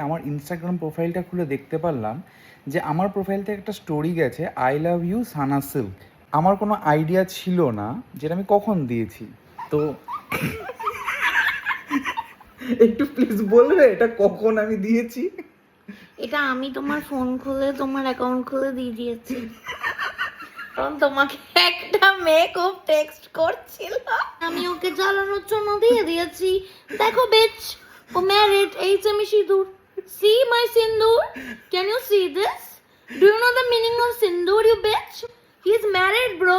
আমার ইনস্টাগ্রাম প্রোফাইলটা খুলে দেখতে পারলাম যে আমার প্রোফাইল থেকে একটা স্টোরি গেছে, I love you Sana silk. আমার কোনো আইডিয়া ছিল না যেটা আমি কখন দিয়েছি। তো একটু প্লিজ বলবে এটা কখন আমি দিয়েছি? এটা আমি তোমার ফোন খুলে তোমার অ্যাকাউন্ট খুলে দিয়ে দিয়েছি, কারণ তোমাকে একটা মেয়ে খুব টেক্সট করছিল, আমি ওকে জ্বালানোর জন্য দিয়ে দিয়েছি। দেখো বিচ, ও ম্যারিড, এই যে আমি সিঁদুর, see my sindoor, can you see this? Do you know the meaning of sindoor, you bitch? He is married bro,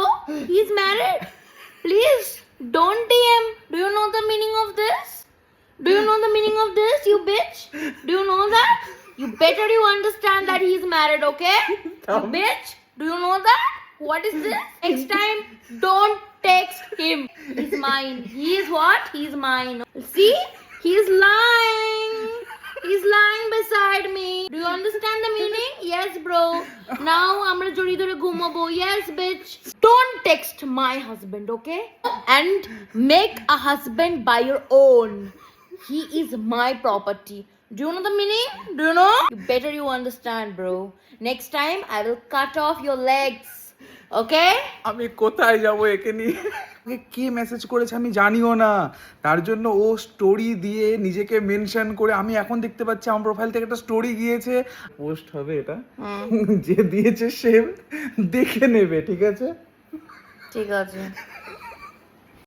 he is married. Please don't DM, do you know the meaning of this? Do you know the meaning of this, you bitch? Do you know that? You better you understand that he's married, okay? You bitch? Do you know that? What is this? Next time, don't text him. He's mine. He is what? He's mine. See? He's lying. He's lying beside me. Do you understand the meaning? Yes, bro. Now, amra jodi dhore ghumabo. Yes, bitch. Don't text my husband, okay? And make a husband by your own. He is my property. Do you know the meaning? Do you know? You better you understand, bro. Next time, I will cut off your legs. Okay? আমি কোথায় যাব একে নিয়ে? কে message করেছে আমি জানিও না, তার জন্য ও স্টোরি দিয়ে নিজেকে মেনশন করে, আমি এখন দেখতে পাচ্ছি আমার প্রোফাইল থেকে একটা স্টোরি গিয়েছে, পোস্ট হবে এটা, যে দিয়েছে সে দেখে নেবে, ঠিক আছে? ঠিক আছে।